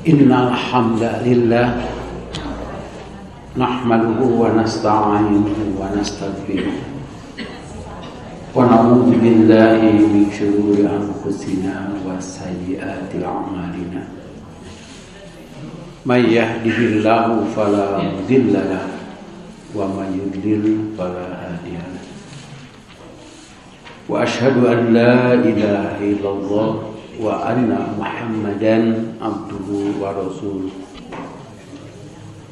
Innal hamdalillah nahmaduhu wa nasta'inuhu wa nastaghfiruh wa na'udzu billahi min shururi anfusina wa sayyiati a'malina. May yahdihillahu fala mudilla lahu wa may yudlil fala hadiya lahu. Wa asyhadu an la ilaha illallah wa anna Muhammadan abduhu wa rasuluh.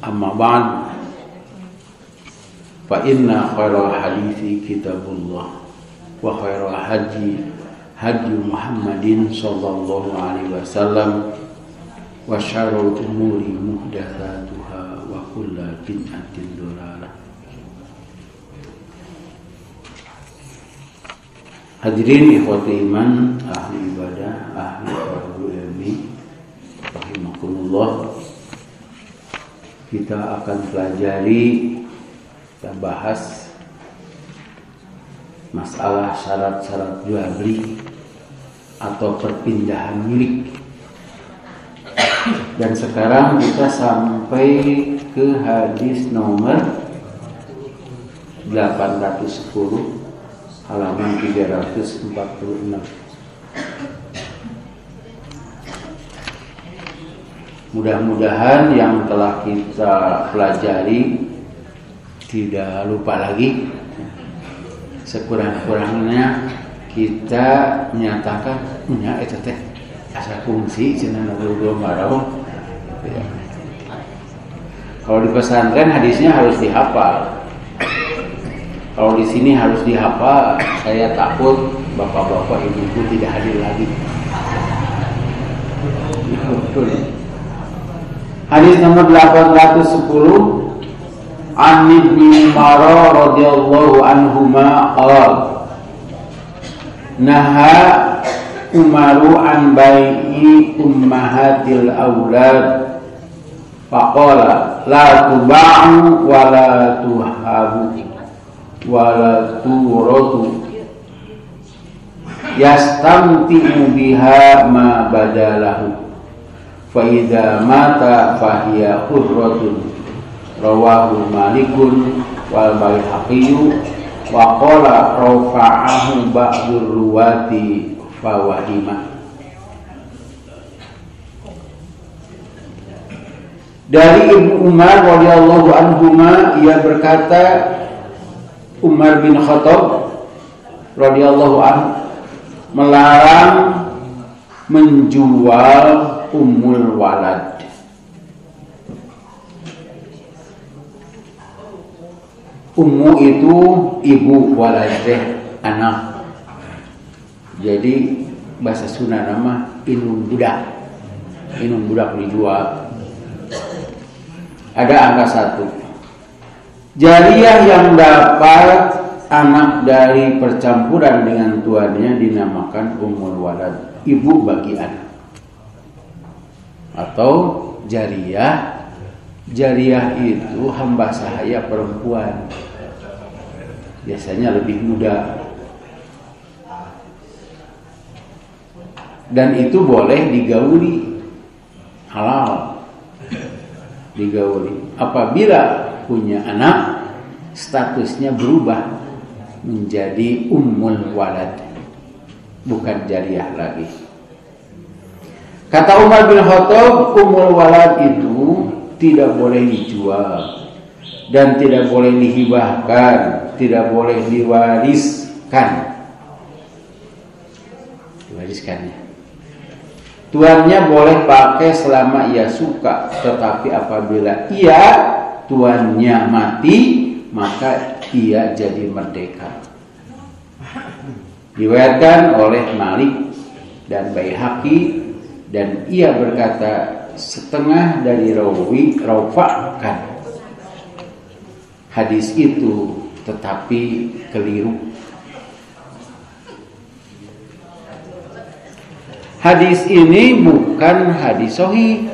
Amma ba'd, fa inna khairal hadithi kitabullah wa khairal hadi Muhammadin sallallahu alaihi wasallam wa syarrul umuri muhdatsatuha wa kullu bid'atin dhalalah. Hadirin ikhwati iman, ahli ibadah, ahli talabul ilmi, rahimakumullah. Kita akan pelajari dan bahas masalah syarat-syarat jual beli atau perpindahan milik. Dan sekarang kita sampai ke hadis nomor 810 halaman 346. Mudah-mudahan yang telah kita pelajari tidak lupa lagi. Sekurang-kurangnya kita menyatakan punya itu teh asal fungsi cenah dua marau. Kalau di pesantren hadisnya harus dihafal. Kalau di sini harus dihafal, saya takut bapak-bapak ibu-ibu tidak hadir lagi. Hadis nomor 810 An Ibnu Umar radhiyallahu anhuma qala naha Umaru an bai'i ummahatil aulad faqala la tuba'u wa la tuhabu wala turatu yastamti'u biha ma badalahu fa idza mata fahiya hurratun. Rawahu Malikun wal Baihaqi wa qala rafa'ahu ba'dur ruwati fa wahima. Dari Ibnu Umar radhiyallahu anhuma, ia berkata, Umar bin Khattab radhiyallahu anhu melarang menjual ummul walad. Ummu itu ibu, walad teh anak. Jadi bahasa Sunda nama inung budak. Inung budak dijual. Ada angka 1. Jariyah yang dapat anak dari percampuran dengan tuannya dinamakan ummul walad, ibu bagi anak. Atau jariyah itu hamba sahaya perempuan, biasanya lebih muda, dan itu boleh digauli, halal digauli. Apabila punya anak, statusnya berubah menjadi ummul walad, bukan jariyah lagi. Kata Umar bin Khattab, ummul walad itu tidak boleh dijual dan tidak boleh dihibahkan, tidak boleh diwariskan. Diwariskannya, tuannya boleh pakai selama ia suka, tetapi apabila tuannya mati, maka ia jadi merdeka. Diriwayatkan oleh Malik dan Baihaqi, dan ia berkata setengah dari rawi rafa'kan hadis itu, tetapi keliru. Hadis ini bukan hadis sahih,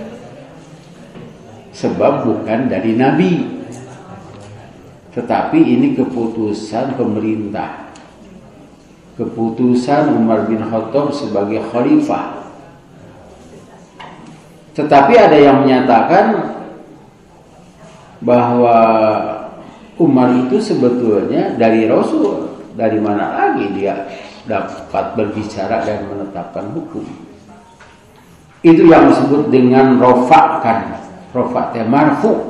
sebab bukan dari Nabi, tetapi ini keputusan pemerintah, keputusan Umar bin Khattab sebagai khalifah. Tetapi ada yang menyatakan bahwa Umar itu sebetulnya dari Rasul. Dari mana lagi dia dapat berbicara dan menetapkan hukum? Itu yang disebut dengan rofakan. Rofaknya marfu.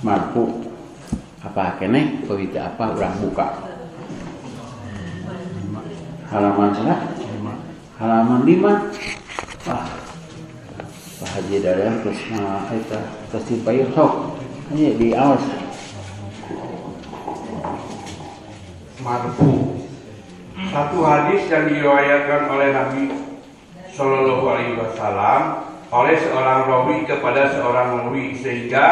Marfu. Apa kene? Pewita apa? Orang buka. Halaman sana? Halaman 5. Pak Haji Dadan terus eta terus dipayur sok. Ini di awas. Marfu. Satu hadis yang diriwayatkan oleh Nabi Shallallahu Alaihi Wasallam oleh seorang rawi kepada seorang rawi sehingga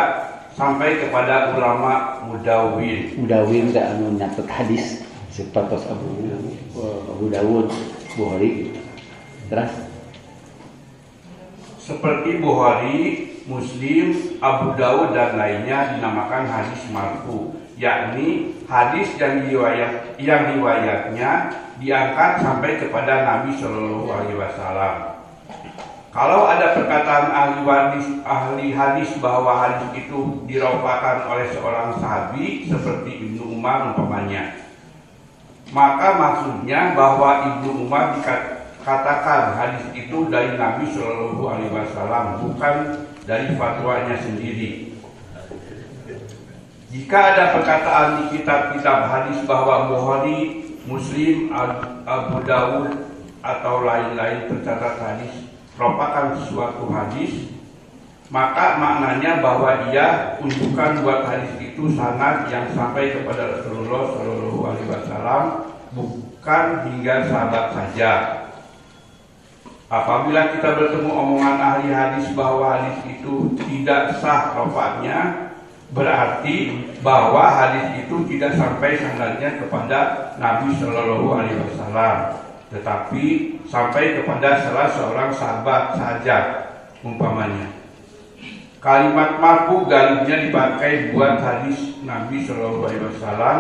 sampai kepada ulama mudawwin. Mudawwin tak anu nyatet hadis seperti Abu Dawud, Bukhari. Terus seperti Bukhari, Muslim, Abu Dawud dan lainnya dinamakan hadis marfu, yakni hadis yang riwayatnya diangkat sampai kepada Nabi Shallallahu Alaihi Wasallam. Kalau ada perkataan ahli hadis bahwa hadis itu dirawakan oleh seorang sahabi seperti Ibnu Umar umpamanya, maka maksudnya bahwa Ibnu Umar dikatakan hadis itu dari Nabi Shallallahu Alaihi Wasallam, bukan dari fatwanya sendiri. Jika ada perkataan di kitab-kitab hadis bahwa Bukhari, Muslim, Abu Dawud atau lain-lain pencatat hadis merupakan suatu hadis, maka maknanya bahwa ia unjukkan buat hadis itu sanad yang sampai kepada Rasulullah Shallallahu Alaihi Wasallam, bukan hingga sahabat saja. Apabila kita bertemu omongan ahli hadis bahwa hadis itu tidak sah rafa'nya, berarti bahwa hadis itu tidak sampai sanadnya kepada Nabi Shallallahu Alaihi Wasallam, tetapi sampai kepada salah seorang sahabat saja umpamanya. Kalimat marfu galibnya dipakai buat hadis Nabi Shallallahu Alaihi Wasallam.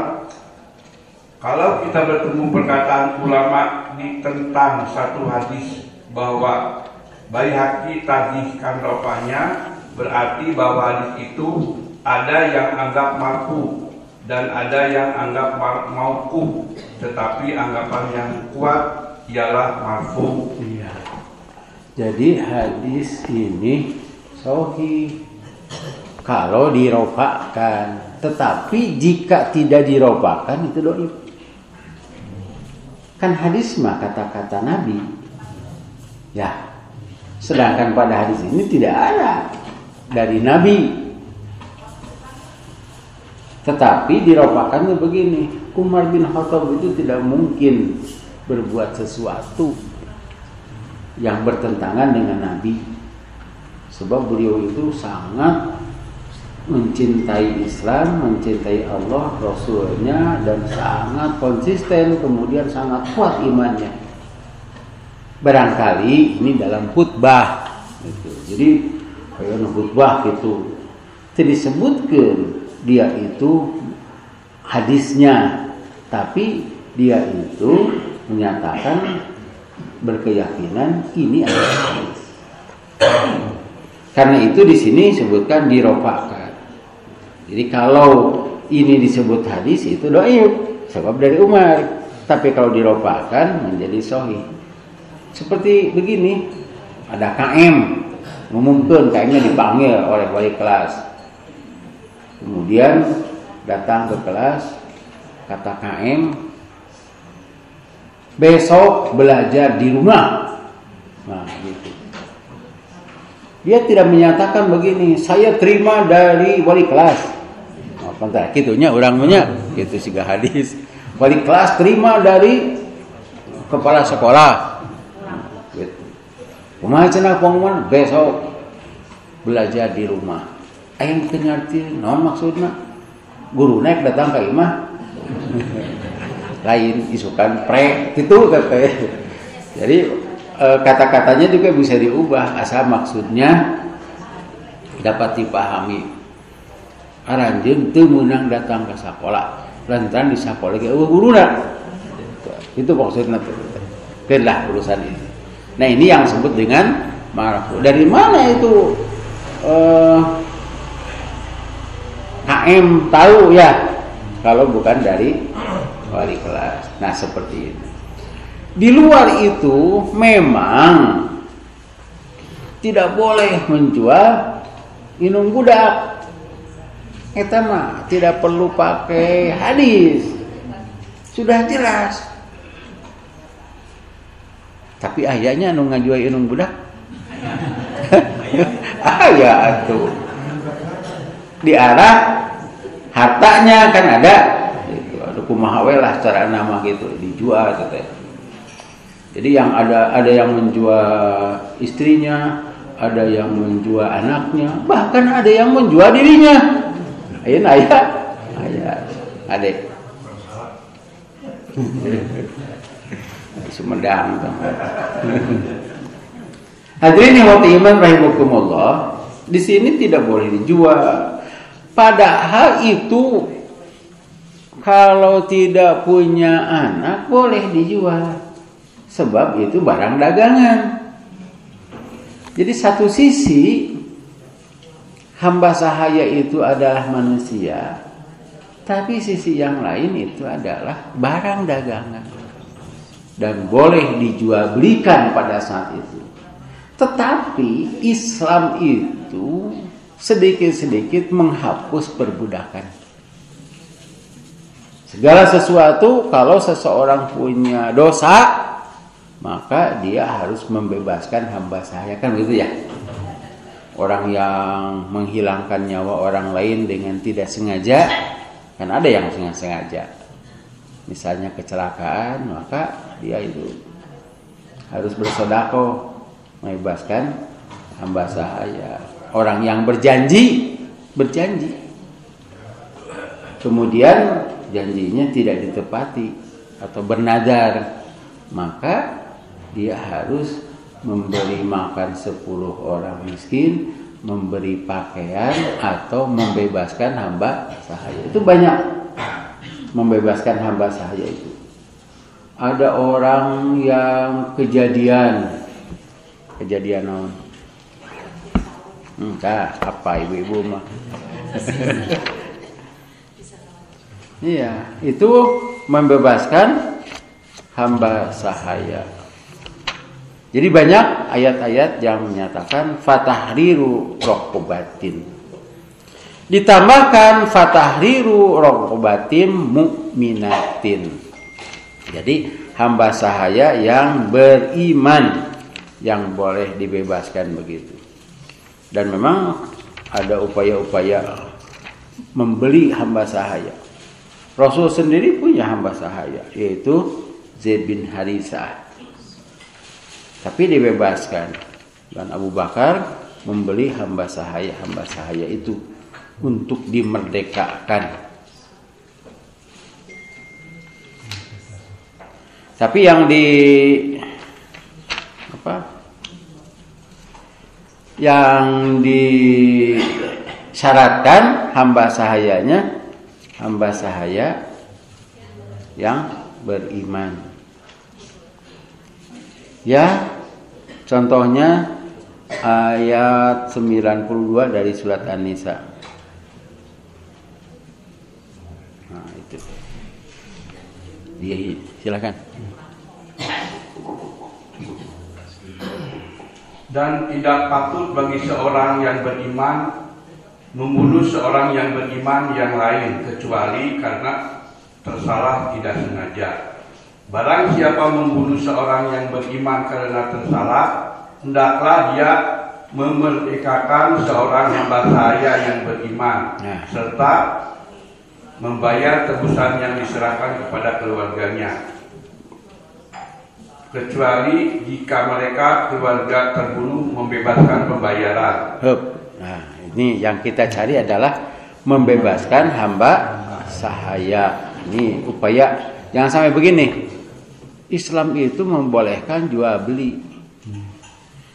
Kalau kita bertemu perkataan ulama tentang satu hadis bahwa Baihaqi tadhihkan rafa'nya, berarti bahwa hadis itu ada yang anggap marfu dan ada yang anggap mauquf, tetapi anggapan yang kuat ialah marfu. Iya. Jadi hadis ini sahih kalau dirofakkan, tetapi jika tidak dirofakkan itu dhaif. Kan hadis mah kata-kata Nabi. Ya. Sedangkan pada hadis ini tidak ada dari Nabi. Tetapi dirofakkannya begini, Umar bin Khattab itu tidak mungkin berbuat sesuatu yang bertentangan dengan Nabi, sebab beliau itu sangat mencintai Islam, mencintai Allah, Rasulnya, dan sangat konsisten, kemudian sangat kuat imannya. Barangkali ini dalam khutbah gitu. Jadi kayak khutbah gitu tidak disebutkan dia itu hadisnya, tapi dia itu menyatakan berkeyakinan ini adalah hadis. Karena itu di sini disebutkan dirofakkan. Jadi kalau ini disebut hadis itu dhaif sebab dari Umar, tapi kalau dirofakkan menjadi sahih. Seperti begini, ada KM mengumumkan KM-nya dipanggil oleh wali kelas. Kemudian datang ke kelas, kata KM, besok belajar di rumah. Nah, gitu. Dia tidak menyatakan begini, saya terima dari wali kelas. Oh, pantas kitunya orangnya gitu siga hadis. Wali kelas terima dari kepala sekolah. Gitu. Kumaha cenah pengumuman besok belajar di rumah. Aing teu ngarti naon maksudna? Guru naik datang ka imah. Lain isukan pre gitu katanya. Jadi kata-katanya juga bisa diubah asal maksudnya dapat dipahami. Aranjeun teu meunang datang ke sekolah, lantaran di sekolah ge eueuh guruna. Itu maksudnya. Kenlah urusan ini. Nah, ini yang disebut dengan marfu. Dari mana itu HM tahu ya? Kalau bukan dari wali kelas. Nah seperti ini. Di luar itu memang tidak boleh menjual inung budak. Eta mah tidak perlu pakai hadis. Sudah jelas. Tapi ayahnya anu ngajual inung budak. Ayah tuh. Di arah hartanya kan ada. Itu ada kumaha we lah cara nama gitu dijual gitu. Jadi yang ada yang menjual istrinya, ada yang menjual anaknya, bahkan ada yang menjual dirinya. Ayah, adek. Sumedang. Hadirin yang iman rahimakumullah, di sini tidak boleh dijual. Padahal itu kalau tidak punya anak boleh dijual. Sebab itu barang dagangan. Jadi satu sisi hamba sahaya itu adalah manusia, tapi sisi yang lain itu adalah barang dagangan dan boleh dijual belikan pada saat itu. Tetapi Islam itu sedikit-sedikit menghapus perbudakan. Segala sesuatu kalau seseorang punya dosa, maka dia harus membebaskan hamba sahaya, kan gitu ya. Orang yang menghilangkan nyawa orang lain dengan tidak sengaja, kan ada yang sengaja. Misalnya kecelakaan, maka dia itu harus bersedekah membebaskan hamba sahaya. Orang yang berjanji, kemudian janjinya tidak ditepati atau bernadar, maka dia harus memberi makan 10 orang miskin, memberi pakaian, atau membebaskan hamba sahaya. Itu banyak membebaskan hamba sahaya itu. Ada orang yang kejadian naon? Apa ibu-ibu mah? Iya, itu membebaskan hamba sahaya. Jadi banyak ayat-ayat yang menyatakan fatahriru raqabatin. Ditambahkan fatahriru raqabatin mu'minatin. Jadi hamba sahaya yang beriman yang boleh dibebaskan begitu. Dan memang ada upaya-upaya membeli hamba sahaya. Rasul sendiri punya hamba sahaya, yaitu Zaid bin Harisah. Tapi dibebaskan. Dan Abu Bakar membeli hamba sahaya itu untuk dimerdekakan. Tapi yang disyaratkan hamba sahaya yang beriman. Ya, contohnya ayat 92 dari surat An-Nisa. Nah, itu. Silakan. Dan tidak patut bagi seorang yang beriman membunuh seorang yang beriman yang lain kecuali karena tersalah tidak sengaja. Barang siapa membunuh seorang yang beriman karena tersalah, hendaklah dia memerdekakan seorang hamba sahaya yang beriman, serta membayar tebusan yang diserahkan kepada keluarganya, kecuali jika mereka keluarga terbunuh membebaskan pembayaran. Nah, ini yang kita cari adalah membebaskan hamba sahaya. Ini upaya. Jangan sampai begini. Islam itu membolehkan jual beli.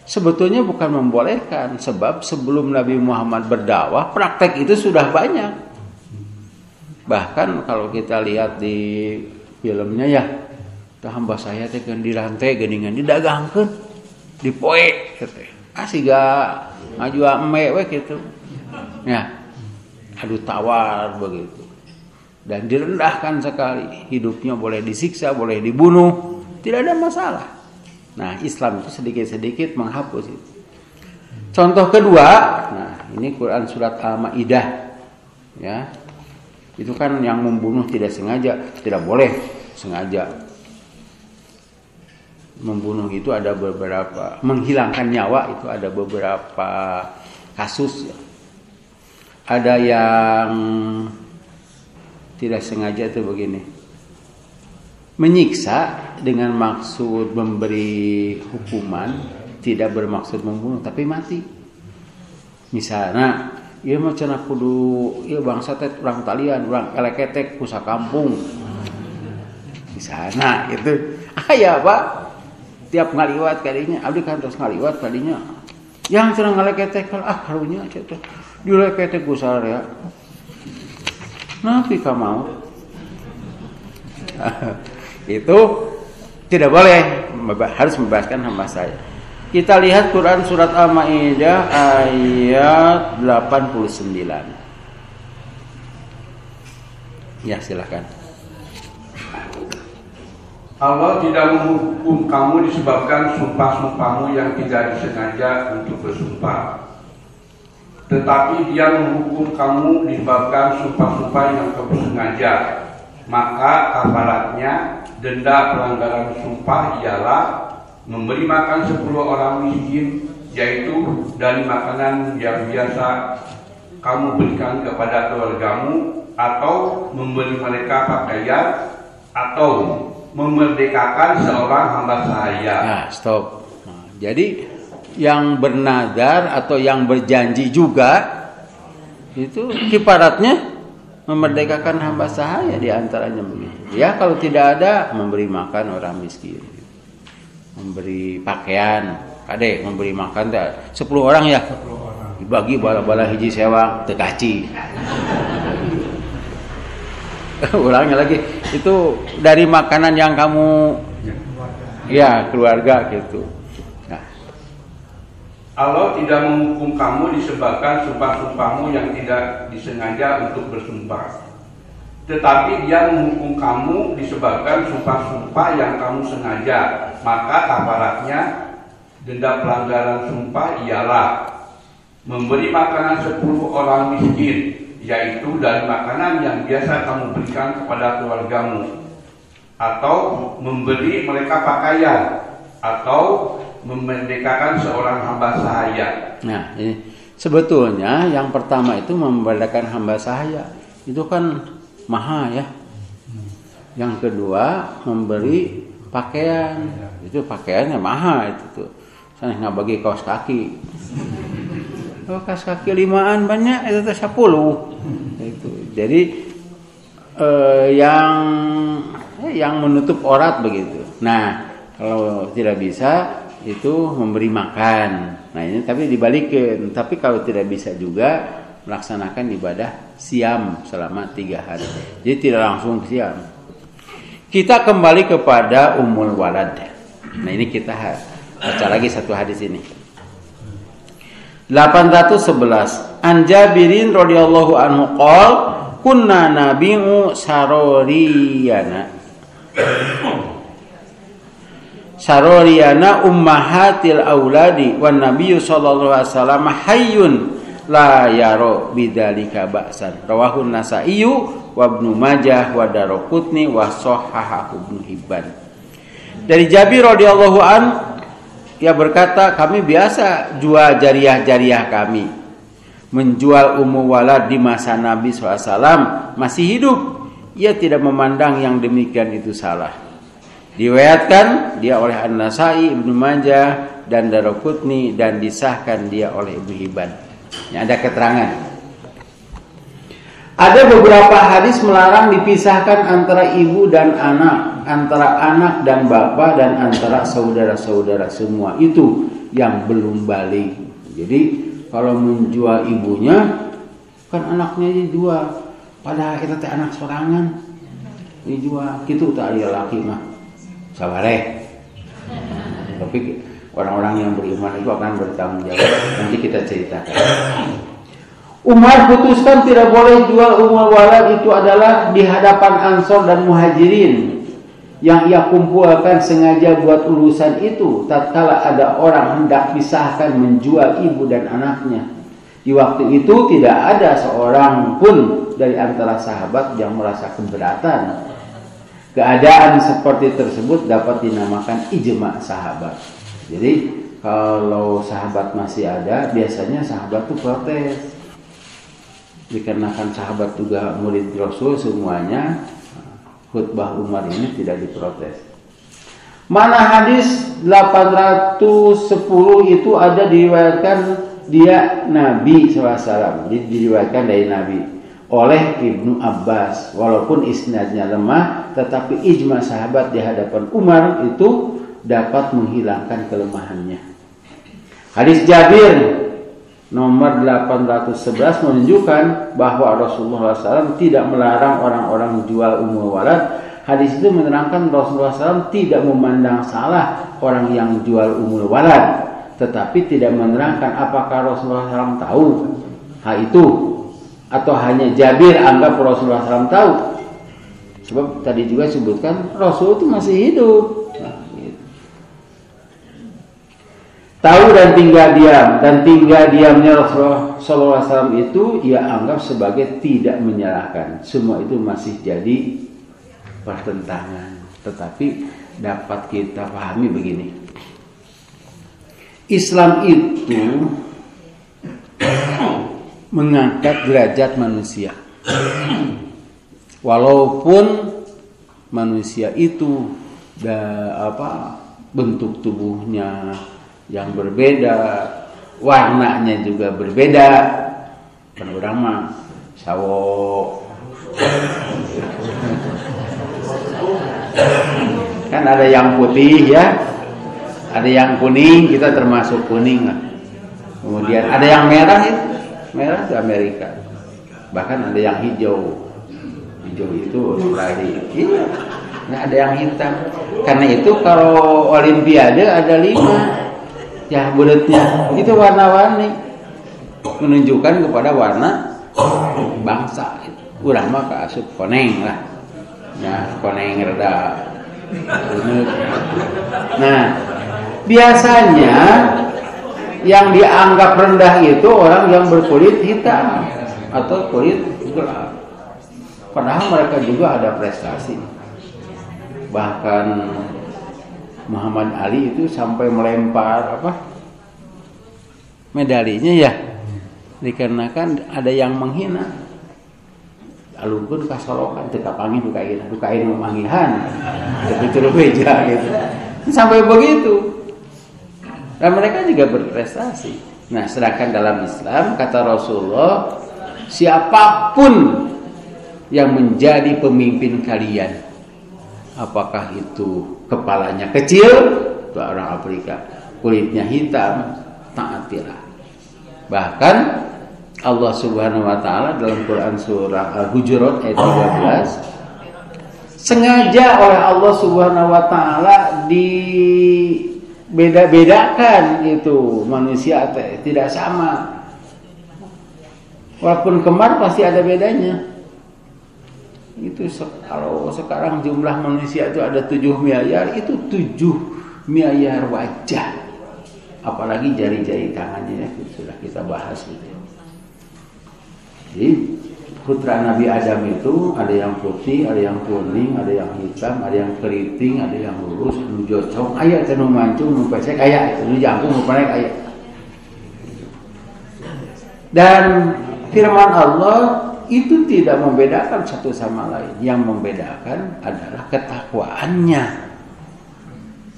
Sebetulnya bukan membolehkan, sebab sebelum Nabi Muhammad berdakwah, praktek itu sudah banyak. Bahkan kalau kita lihat di filmnya ya, hamba saya teh kan dirantai geningan didagangkeun, dipoe gitu. Siga ngajua eme we gitu. Ya. Adu tawar begitu. Dan direndahkan sekali. Hidupnya boleh disiksa, boleh dibunuh, tidak ada masalah. Nah, Islam itu sedikit-sedikit menghapus itu. Contoh kedua, nah ini Quran surat Al-Maidah, ya. Itu kan yang membunuh tidak sengaja, tidak boleh sengaja. Membunuh itu ada beberapa, menghilangkan nyawa itu ada beberapa kasus, ya. Ada yang tidak sengaja itu begini, menyiksa dengan maksud memberi hukuman, tidak bermaksud membunuh tapi mati. Misalnya, ieu mah cenah kudu ieu bangsa teh urang talian, urang eleketek ku sakampung. Misalnya itu aya Pak, tiap ngaliwat kadinya, abdi kan terus ngaliwat kadinya. Yang cenah ngaleketek karunya cenah dileketek ku sararea. Napi ka mau. Itu tidak boleh, harus membebaskan hamba saya. Kita lihat Quran surat Al-Maidah ayat 89. Ya, silakan. Allah tidak menghukum kamu disebabkan sumpah-sumpahmu yang tidak disengaja untuk bersumpah. Tetapi Dia menghukum kamu disebabkan sumpah-sumpah yang kamu sengaja. Maka kafaratnya denda pelanggaran sumpah ialah memberi makan 10 orang miskin, yaitu dari makanan yang biasa kamu berikan kepada keluargamu, atau memberi mereka pakaian, atau memerdekakan seorang hamba sahaya. Nah, stop. Nah, jadi yang bernadar atau yang berjanji juga itu kifaratnya memerdekakan hamba sahaya, di antaranya begitu. Ya, kalau tidak ada memberi makan orang miskin, memberi pakaian, kade memberi makan 10 orang ya, 10 orang dibagi bala-bala hiji sewang teu kaci. Ulangnya lagi itu dari makanan yang kamu ya keluarga gitu. Nah, Allah tidak menghukum kamu disebabkan sumpah-sumpahmu yang tidak disengaja untuk bersumpah. Tetapi Dia menghukum kamu disebabkan sumpah-sumpah yang kamu sengaja. Maka kafaratnya denda pelanggaran sumpah ialah memberi makanan 10 orang miskin, yaitu dari makanan yang biasa kamu berikan kepada keluargamu, atau memberi mereka pakaian, atau memerdekakan seorang hamba sahaya. Nah, ini sebetulnya yang pertama itu memerdekakan hamba sahaya itu kan mahal ya. Yang kedua memberi pakaian, itu pakaiannya mahal itu tuh. Sana nggak bagi kaos kaki. Kaos kaki 5-an banyak itu tuh 10. Itu. Jadi yang menutup aurat begitu. Nah, kalau tidak bisa itu memberi makan. Nah, ini tapi dibalikin. Tapi kalau tidak bisa juga melaksanakan ibadah siam selama 3 hari. Jadi tidak langsung siam. Kita kembali kepada Ummul Walad. Nah, ini kita baca lagi satu hadis ini. 811. An Jabirin radhiyallahu anhu qol kunna nabi'u saroriyana ummahatil auladi wan nabiyyu sallallahu alaihi wasallam hayyun la yaro bidzalika ba'san. Rawahu Nasa'i wa Ibnu Majah wa Daraqutni wa Shahhahu Ibnu Hibban. Dari Jabir radhiyallahu an, ia berkata, kami biasa jual jariah-jariah kami, menjual Ummu Walad di masa Nabi SAW masih hidup. Ia tidak memandang yang demikian itu salah. Diriwayatkan dia oleh An-Nasa'i, Ibnu Majah dan Daraqutni, dan disahkan dia oleh Ibnu Hibban. Ini ada keterangan. Ada beberapa hadis melarang dipisahkan antara ibu dan anak, antara anak dan bapak, dan antara saudara-saudara semua. Itu yang belum balik. Jadi kalau menjual ibunya, kan anaknya dijual. Padahal itu teh anak sorangan dijual. Gitu tak ada laki mah. Sabareh. Tapi Orang-orang yang beriman itu akan bertanggung jawab. Nanti kita ceritakan. Umar putuskan tidak boleh jual Ummul Walad itu adalah di hadapan Ansor dan Muhajirin yang ia kumpulkan sengaja buat urusan itu tatkala ada orang hendak pisahkan menjual ibu dan anaknya. Di waktu itu tidak ada seorang pun dari antara sahabat yang merasa keberatan. Keadaan seperti tersebut dapat dinamakan ijma sahabat. Jadi kalau sahabat masih ada, biasanya sahabat itu protes. Dikarenakan sahabat juga murid Rasul semuanya, khutbah Umar ini tidak diprotes. Mana hadis 810 itu ada diriwayatkan dia Nabi SAW, diriwayatkan dari Nabi oleh Ibnu Abbas. Walaupun isnadnya lemah, tetapi ijma sahabat di hadapan Umar itu dapat menghilangkan kelemahannya. Hadis Jabir nomor 811 menunjukkan bahwa Rasulullah SAW tidak melarang orang-orang jual Ummul Walad. Hadis itu menerangkan Rasulullah SAW tidak memandang salah orang yang jual Ummul Walad, tetapi tidak menerangkan apakah Rasulullah SAW tahu hal itu atau hanya Jabir anggap Rasulullah SAW tahu. Sebab tadi juga sebutkan Rasul itu masih hidup. Tahu dan tinggal diam, dan tinggal diamnya Rasulullah SAW itu ia anggap sebagai tidak menyalahkan. Semua itu masih jadi pertentangan. Tetapi dapat kita pahami begini. Islam itu mengangkat derajat manusia. Walaupun manusia itu bentuk tubuhnya yang berbeda, warnanya juga berbeda. Kan orang mah sawo. Kan ada yang putih ya, ada yang kuning, kita termasuk kuning lah. Kemudian ada yang merah itu, merah itu Amerika. Bahkan ada yang hijau, hijau itu Australia. Iya. Nah, ada yang hitam. Karena itu kalau Olimpiade ada 5. Ya bulatnya itu warna-warni menunjukkan kepada warna bangsa. Urang mah kaasup koneng lah. Ya koneng rada. Nah biasanya yang dianggap rendah itu orang yang berkulit hitam atau kulit gelap. Padahal mereka juga ada prestasi. Bahkan Muhammad Ali itu sampai melempar medalinya ya, dikarenakan ada yang menghina. Alungkeun kasolokan teu kapangi dukain manggihan teu beja gitu. Sampai begitu. Dan mereka juga berprestasi. Nah, sedangkan dalam Islam kata Rasulullah, siapapun yang menjadi pemimpin kalian, apakah itu kepalanya kecil, itu orang Afrika, kulitnya hitam, taatilah. Bahkan Allah Subhanahu wa taala dalam Quran surah Al-Hujurat ayat 13 sengaja oleh Allah Subhanahu wa taala dibeda-bedakan itu manusia tidak sama. Walaupun kembar pasti ada bedanya. Itu kalau sekarang jumlah manusia itu ada 7 miliar, itu 7 miliar wajah. Apalagi jari-jari tangannya itu sudah kita bahas gitu. Jadi putra Nabi Adam itu ada yang putih, ada yang kuning, ada yang hitam, ada yang keriting, ada yang lurus, nu jocong, aya teh nu mancung, nu pesek aya, nu jangkung, nu panek aya. Dan firman Allah itu tidak membedakan satu sama lain. Yang membedakan adalah ketakwaannya.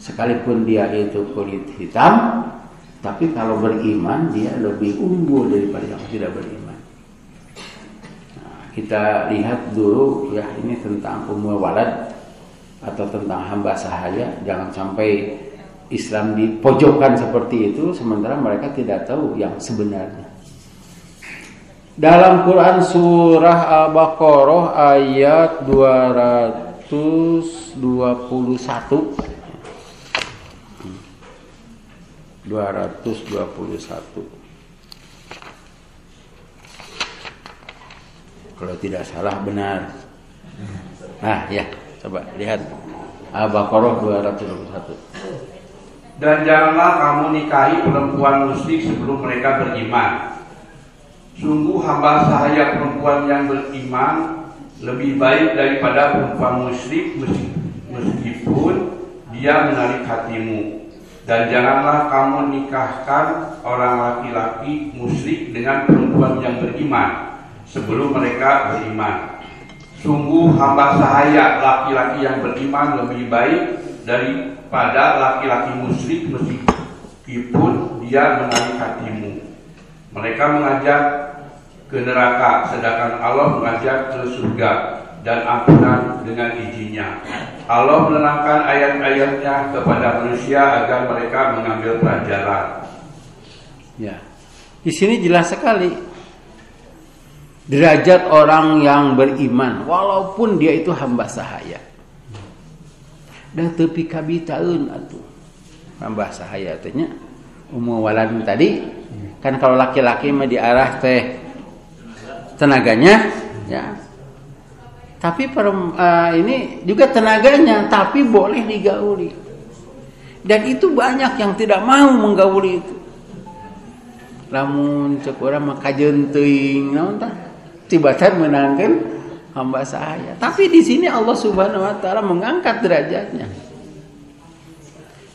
Sekalipun dia itu kulit hitam, tapi kalau beriman dia lebih unggul daripada yang tidak beriman. Nah, kita lihat dulu ya, ini tentang Ummul Walad atau tentang hamba sahaya. Jangan sampai Islam dipojokkan seperti itu sementara mereka tidak tahu yang sebenarnya. Dalam Quran surah Al-Baqarah ayat 221 221. Kalau tidak salah benar. Nah, ya, coba lihat Al-Baqarah 221. Dan janganlah kamu nikahi perempuan musyrik sebelum mereka beriman. Sungguh hamba sahaya perempuan yang beriman lebih baik daripada perempuan musyrik meskipun dia menarik hatimu. Dan janganlah kamu nikahkan orang laki-laki musyrik dengan perempuan yang beriman sebelum mereka beriman. Sungguh hamba sahaya laki-laki yang beriman lebih baik daripada laki-laki musyrik meskipun dia menarik hatimu. Mereka mengajak ke neraka, sedangkan Allah mengajak ke surga dan ampunan dengan izinnya. Allah menerangkan ayat-ayatnya kepada manusia agar mereka mengambil pelajaran. Ya, di sini jelas sekali derajat orang yang beriman, walaupun dia itu hamba sahaya. Dan tepi kabitaeun atuh hamba sahaya tanya walad tadi kan kalau laki-laki mah diarah teh tenaganya ya, tapi ini juga tenaganya tapi boleh digauli, dan itu banyak yang tidak mau menggauli itu. Lamun cek urang mah kajeun teuing naon tah tibatan menangkan hamba sahaya. Tapi di sini Allah Subhanahu wa taala mengangkat derajatnya.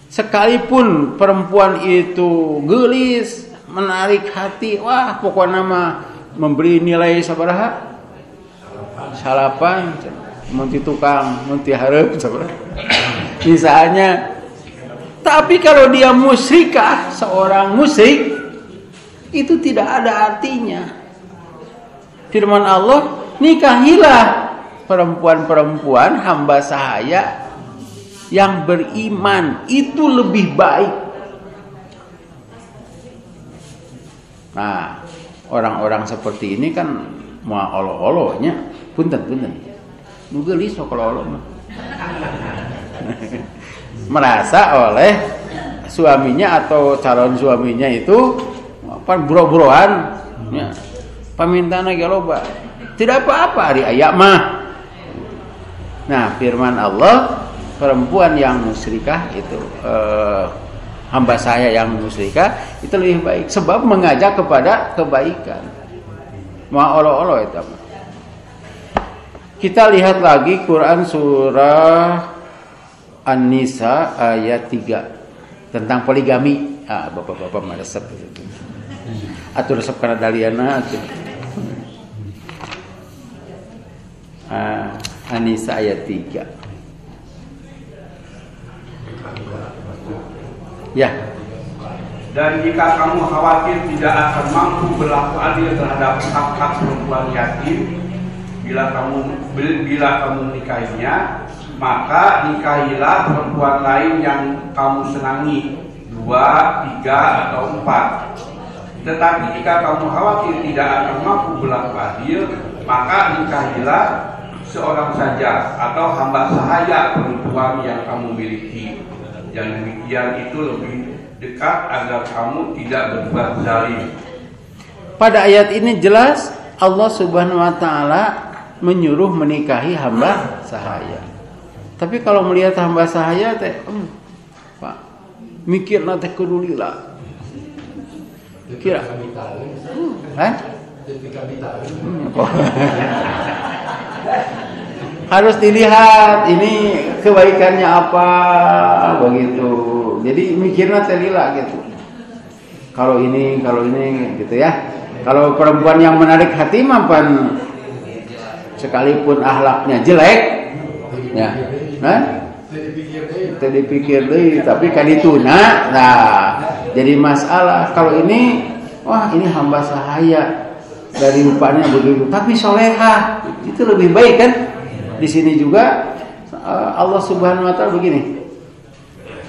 Sekalipun perempuan itu gelis, menarik hati, wah pokoknya mah memberi nilai sabaraha? Salapan, mun ti tukang, mun ti hareup sabaraha. Misalnya. Tapi kalau dia musyrikah, seorang musyrik, itu tidak ada artinya. Firman Allah, nikahilah perempuan-perempuan hamba sahaya yang beriman, itu lebih baik. Nah, orang-orang seperti ini kan mau olo-olonya, punten. Nu geulis sok olo mah. Merasa oleh suaminya atau calon suaminya itu apa buro-buroan ya. Pamintana ge loba. Tidak apa-apa ari aya mah. Nah, firman Allah, perempuan yang musyrikah itu hamba saya yang musyrikah itu lebih baik sebab mengajak kepada kebaikan. Mau olo-olo itu. Kita lihat lagi Quran surah An-Nisa ayat 3 tentang poligami. Bapak-bapak meresep itu. Atur resep kana daliana atuh. An-Nisa ayat 3. Ya. Dan jika kamu khawatir tidak akan mampu berlaku adil terhadap hak-hak perempuan yatim, bila kamu nikahinya, maka nikahilah perempuan lain yang kamu senangi, 2, 3, atau 4. Tetapi jika kamu khawatir tidak akan mampu berlaku adil, maka nikahilah seorang saja atau hamba sahaya perempuan yang kamu miliki. Yang demikian itu lebih dekat agar kamu tidak berbuat zalim. Pada ayat ini jelas Allah Subhanahu wa taala menyuruh menikahi hamba sahaya. Tapi kalau melihat hamba sahaya teh, Pak, mikirna teh kudu lila. Kira. Harus dilihat ini kebaikannya apa begitu. Jadi mikirnya telila gitu. Kalau ini gitu ya. Kalau perempuan yang menarik hati mampan sekalipun akhlaknya jelek, ya, itu dipikir deh. Tapi kan itu nah jadi masalah. Kalau ini, wah ini hamba sahaya dari rupanya begitu, tapi solehah itu lebih baik kan? Di sini juga Allah Subhanahu wa taala begini.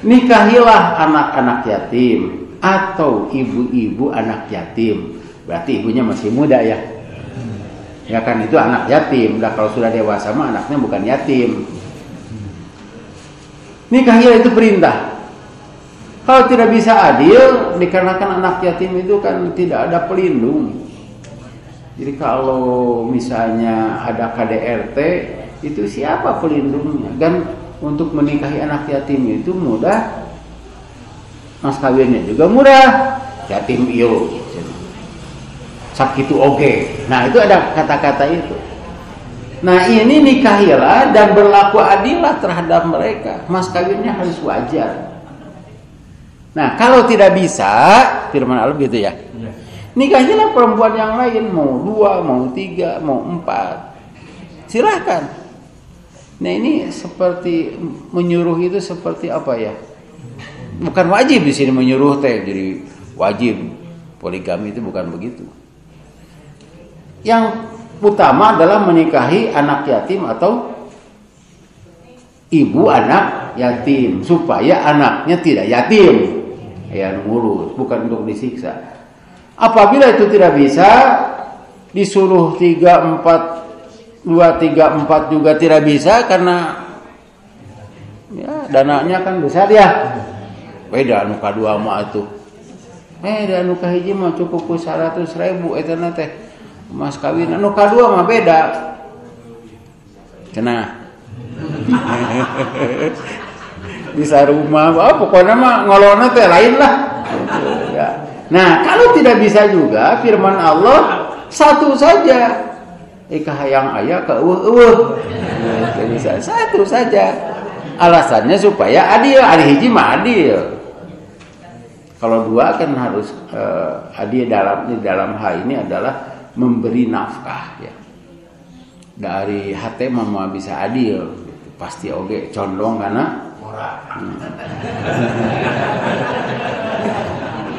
Nikahilah anak-anak yatim atau ibu-ibu anak yatim. Berarti ibunya masih muda ya. Ya kan itu anak yatim. Nah, kalau sudah dewasa mah anaknya bukan yatim. Nikahilah itu perintah. Kalau tidak bisa adil, dikarenakan anak yatim itu kan tidak ada pelindung. Jadi kalau misalnya ada KDRT, itu siapa pelindungnya? Dan untuk menikahi anak yatim itu mudah, mas kawinnya juga mudah. Yatim iyo, sakitu oke. Nah itu ada kata-kata itu. Nah ini nikahilah dan berlaku adillah terhadap mereka. Mas kawinnya harus wajar. Nah kalau tidak bisa, firman Allah gitu ya. Nikahilah perempuan yang lain, mau 2, mau 3, mau 4. Silahkan. Nah ini seperti menyuruh itu seperti apa ya? Bukan wajib di sini menyuruh teh, jadi wajib poligami itu bukan begitu. Yang utama adalah menikahi anak yatim atau ibu anak yatim supaya anaknya tidak yatim, ya ngurus, bukan untuk disiksa. Apabila itu tidak bisa, disuruh 3, 4, 2, 3, 4 juga tidak bisa karena ya dananya kan besar ya. Beda anu kadua mah atuh. Da anu kahiji mah cukup ku 100.000 eta na teh. Mas kawin anu kadua mah beda. Cenah. Di sarumah pokoknya mah ngolona teh lain lah. Ya. Nah, kalau tidak bisa juga firman Allah satu saja. Ika hayang aya ka eueuh-eueuh. Bisa satu saja. Alasannya supaya adil, ari hiji mah adil. Kalau 2 kan harus adil dalam hal ini adalah memberi nafkah ya. Dari hati mah bisa adil, pasti oge condong karena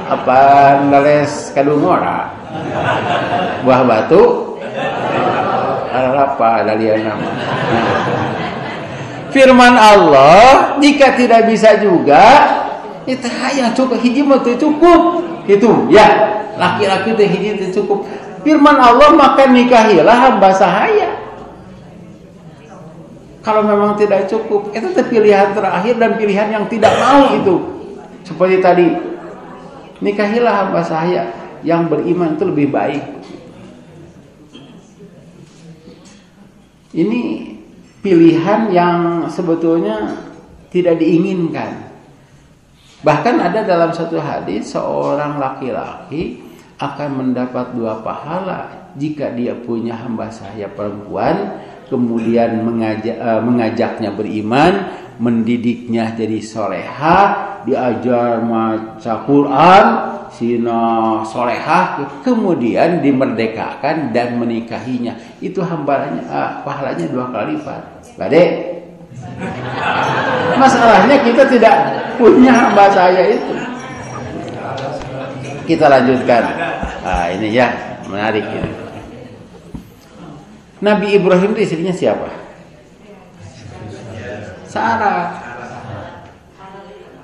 apa ngales kadungora buah batu apa dalian nama. Firman Allah jika tidak bisa juga itu hayang cukup hiji mah teu cukup gitu ya, laki-laki teh hiji teu cukup. Firman Allah maka nikahilah hamba sahaya. Kalau memang tidak cukup, itu pilihan terakhir dan pilihan yang tidak mau itu. Seperti tadi, nikahilah hamba sahaya yang beriman itu lebih baik. Ini pilihan yang sebetulnya tidak diinginkan. Bahkan ada dalam satu hadis seorang laki-laki akan mendapat 2 pahala jika dia punya hamba sahaya perempuan, kemudian mengajaknya beriman, mendidiknya jadi solehah, diajar maca Quran, sina solehah, kemudian dimerdekakan dan menikahinya. Itu pahalanya 2 kali lipat. Bade. Masalahnya kita tidak punya hamba sahaya itu. Kita lanjutkan. Nah, ini ya menarik ini. Nabi Ibrahim itu istrinya siapa? Sarah.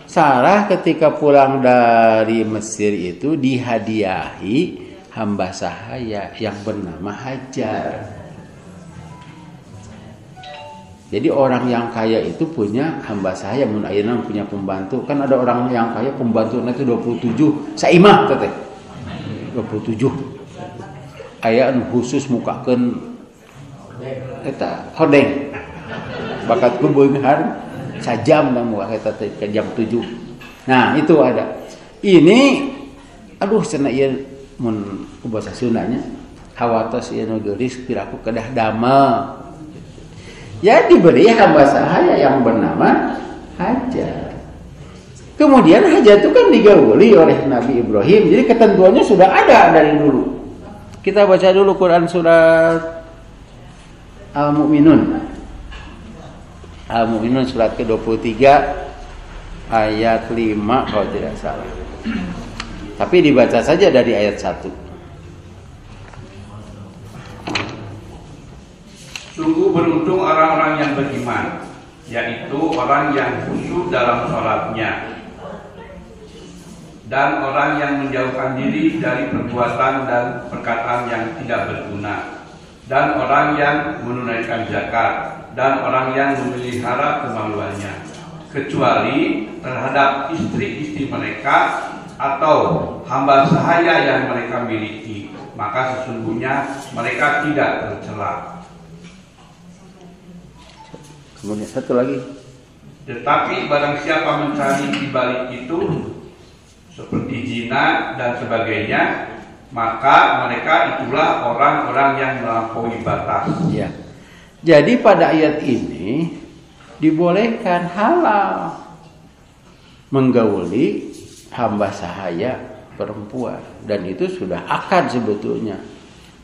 Sarah ketika pulang dari Mesir itu dihadiahi hamba sahaya yang bernama Hajar. Jadi orang yang kaya itu punya hamba sahaya, mun ayeuna punya pembantu. Kan ada orang yang kaya pembantunya itu 27 saimah teh. 27. Aya anu khusus mukakeun eta hodeng. Bakat kubeunghar sajam da muka eta teh jam 7. Nah, itu ada. Ini aduh cenah ieu mun ku basa Sundanya hawatos ieu nu geulis piraku kedah damel. Ya diberi hamba sahaya yang bernama Hajar. Kemudian Hajar itu kan digauli oleh Nabi Ibrahim. Jadi ketentuannya sudah ada dari dulu. Kita baca dulu Quran surat Al-Mu'minun. Al-Mu'minun surat ke-23 ayat 5 kalau tidak salah. Tapi dibaca saja dari ayat 1. Sungguh beruntung orang-orang yang beriman, yaitu orang yang khusyuk dalam sholatnya, dan orang yang menjauhkan diri dari perbuatan dan perkataan yang tidak berguna, dan orang yang menunaikan zakat, dan orang yang memelihara kemaluannya. kecuali terhadap istri-istri mereka atau hamba sahaya yang mereka miliki, maka sesungguhnya mereka tidak tercela. Kemudian satu lagi. Tetapi barang siapa mencari di balik itu seperti zina dan sebagainya, maka mereka itulah orang-orang yang melampaui batas. Ya. Jadi pada ayat ini dibolehkan halal menggauli hamba sahaya perempuan, dan itu sudah akad sebetulnya.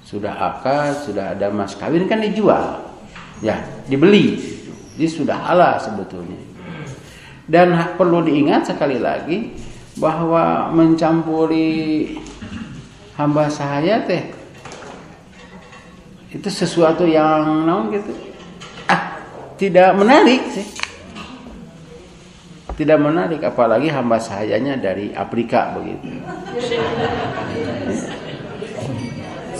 Sudah akad, sudah ada mas kawin, kan dijual. Ya, dibeli. Jadi sudah halal sebetulnya. Dan perlu diingat sekali lagi bahwa mencampuri hamba sahaya teh itu sesuatu yang gitu. Tidak menarik sih. Tidak menarik, apalagi hamba sahayanya dari Afrika begitu.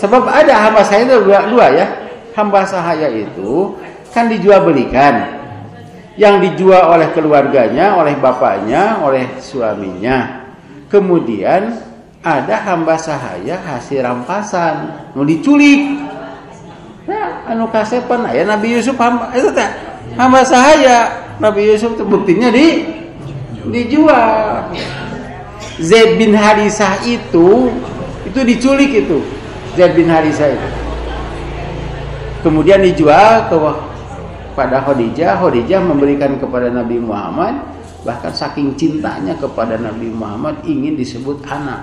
Sebab ada hamba sahaya itu dua ya. Hamba sahaya itu kan dijual belikan. Yang dijual oleh keluarganya, oleh bapaknya, oleh suaminya. Kemudian ada hamba sahaya hasil rampasan, mau diculik. Nah, anu kasepan aya Nabi Yusuf hamba itu teh hamba sahaya. Nabi Yusuf itu buktinya dijual. Zaid bin Harisah itu diculik itu. Zaid bin Harisah itu. Kemudian dijual pada Khadijah. Khadijah memberikan kepada Nabi Muhammad, bahkan saking cintanya kepada Nabi Muhammad ingin disebut anak.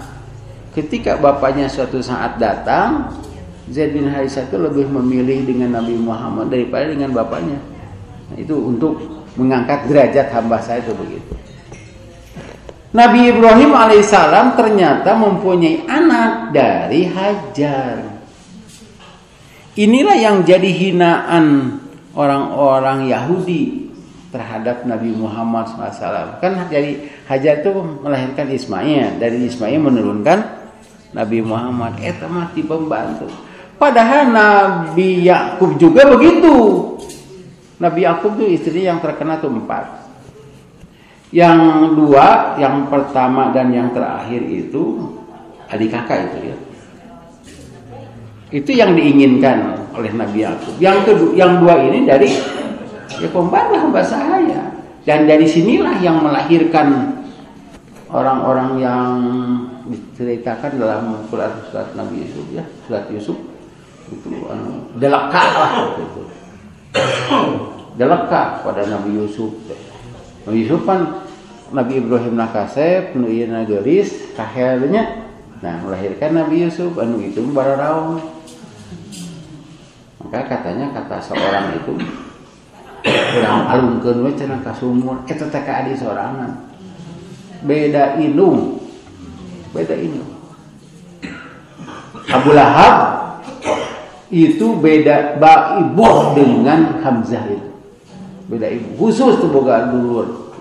Ketika bapaknya suatu saat datang, Zaid bin Harisah itu lebih memilih dengan Nabi Muhammad daripada dengan bapaknya. Nah, itu untuk mengangkat derajat hamba saya itu begitu. Nabi Ibrahim alaihissalam ternyata mempunyai anak dari Hajar. Inilah yang jadi hinaan orang-orang Yahudi terhadap Nabi Muhammad SAW. Kan dari Hajar itu melahirkan Ismail, dari Ismail menurunkan Nabi Muhammad. Mati pembantu. Padahal Nabi Yakub juga begitu. Nabi Yakub itu istrinya yang terkena itu 4. Yang 2, yang pertama dan yang terakhir itu adik kakak itu ya. Itu yang diinginkan oleh Nabi Yakub. Yang 2 ini dari pembantu hamba sahaya. Dan dari sinilah yang melahirkan orang-orang yang diceritakan dalam surat Nabi Yusuf ya, surat Yusuf itu delaka lah gitu. Delaka pada Nabi Yusuf. Nabi Yusuf kan Nabi Ibrahim nakasep nu ieu gelis kahelnya. Nah, melahirkan Nabi Yusuf anu itu bararaung. Maka katanya kata seorang itu urang alungkeun we cenah ka sumur eta teh ka adi sorangan. Beda inung. Abu Lahab itu beda ibu dengan Hamzah itu. Beda ibu. Khusus tuh boga dulur.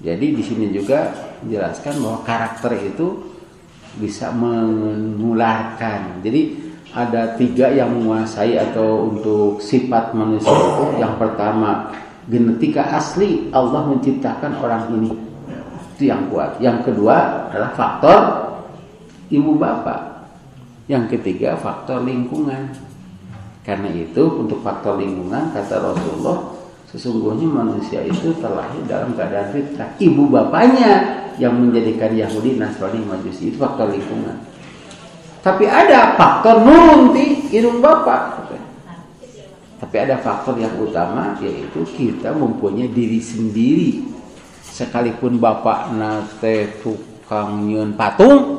Jadi di sini juga dijelaskan bahwa karakter itu bisa menularkan. Jadi ada 3 yang menguasai atau untuk sifat manusia itu. Yang pertama, genetika asli Allah menciptakan orang ini. Itu yang kuat. Yang kedua adalah faktor ibu bapak. Yang ketiga faktor lingkungan. Karena itu untuk faktor lingkungan kata Rasulullah, sesungguhnya manusia itu terlahir dalam keadaan fitrah. Ibu bapaknya yang menjadikan Yahudi, Nasrani, Majusi itu faktor lingkungan. Tapi ada faktor nurunti irung bapak. Tapi ada faktor yang utama, yaitu kita mempunyai diri sendiri. Sekalipun bapak nate tukang nyieun patung,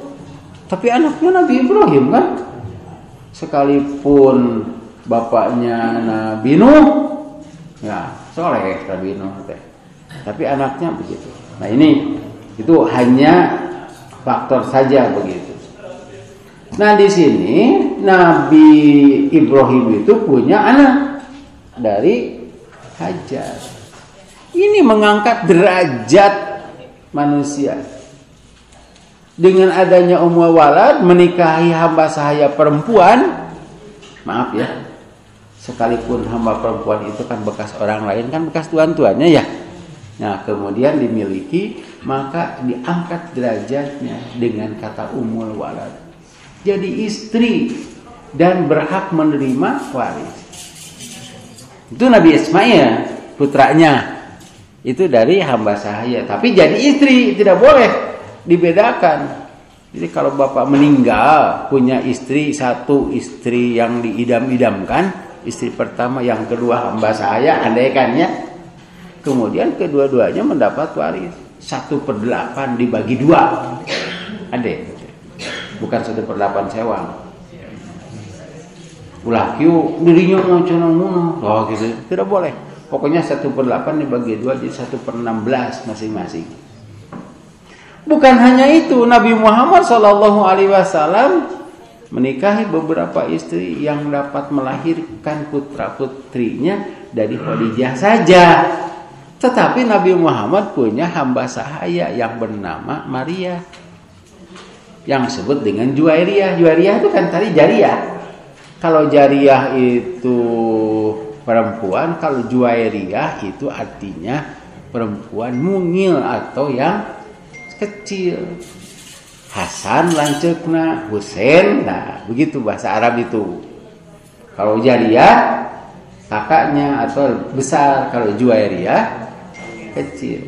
tapi anaknya Nabi Ibrahim kan. Sekalipun bapaknya Nabi Nuh, ya soleh Nabi Nuh teh. Tapi anaknya begitu. Nah ini itu hanya faktor saja begitu. Nah di sini Nabi Ibrahim itu punya anak dari Hajar. Ini mengangkat derajat manusia. Dengan adanya walad menikahi hamba sahaya perempuan, maaf ya, sekalipun hamba perempuan itu kan bekas orang lain, kan bekas tuan-tuannya ya. Nah, kemudian dimiliki, maka diangkat derajatnya dengan kata ummul walad. Jadi istri dan berhak menerima waris. Itu Nabi Ismail, putranya. Itu dari hamba sahaya. Tapi jadi istri, tidak boleh dibedakan. Jadi kalau bapak meninggal, punya istri satu, istri yang diidam-idamkan, istri pertama, yang kedua hamba sahaya, andaikannya. Kemudian kedua-duanya mendapat waris 1/8 dibagi 2. Ada, bukan 1/8 sewang. Ulah kieu dirinya mau cenah ngono. Oh gitu, tidak boleh. Pokoknya 1/8 dibagi 2 jadi 1/16 masing-masing. Bukan hanya itu, Nabi Muhammad SAW menikahi beberapa istri yang dapat melahirkan putra-putrinya dari Khadijah saja. Tetapi Nabi Muhammad punya hamba sahaya yang bernama Maria, yang disebut dengan Juwairiyah. Juwairiyah itu kan tadi jariyah. Kalau jariyah itu perempuan, kalau Juwairiyah itu artinya perempuan mungil atau yang kecil. Hasan lanceukna, Husain, nah begitu bahasa Arab itu. Kalau jariyah kakaknya atau besar, kalau Juwairiyah kecil.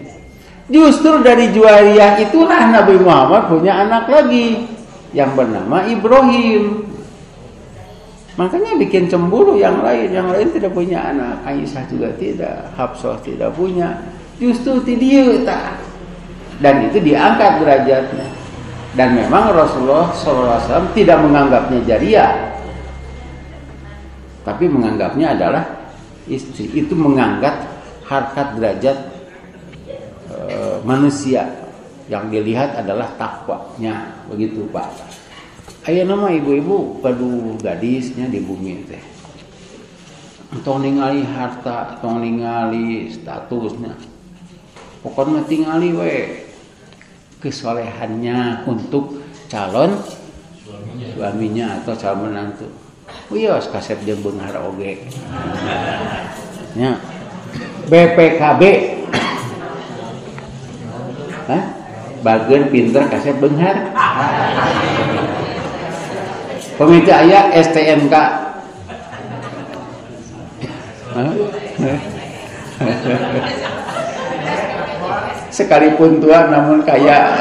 Justru dari Juwairiyah itulah Nabi Muhammad punya anak lagi yang bernama Ibrahim. Makanya bikin cemburu yang lain tidak punya anak. Aisyah juga tidak, Hafsah tidak punya. Justru dia tak. Dan itu diangkat derajatnya. Dan memang Rasulullah SAW tidak menganggapnya jariyah, tapi menganggapnya adalah istri. Itu mengangkat harkat derajat manusia. Yang dilihat adalah takwanya, begitu Pak. Aya nama ibu-ibu padu gadisnya di bumi teh. Tong ningali harta, tong ningali statusnya. Pokoknya tingali we kesolehannya untuk calon suaminya atau calon menantu. Wios kasep jeung beunghar oge. Nya. BPKB. Hah? Bageun pinter kasep beunghar. Komite aya STNK. Sekalipun tua namun kaya.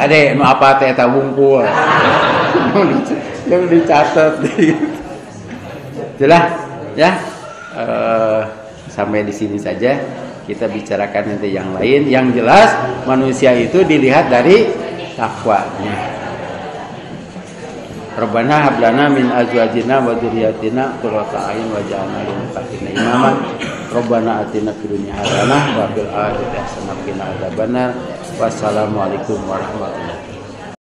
Ade, nu apa teh eta wungkul. Yang dicatat. Jelas ya. Sampai di sini saja kita bicarakan nanti yang lain. Yang jelas manusia itu dilihat dari takwanya. Rabbana hab lana min azwajina wa dzurriyyatina qurrata a'yun waj'alna lil muttaqina imama. Rabbana atina fid dunya hasanah wa fil akhirati hasanah wa qina adzabannar. Wassalamualaikum warahmatullahi wabarakatuh.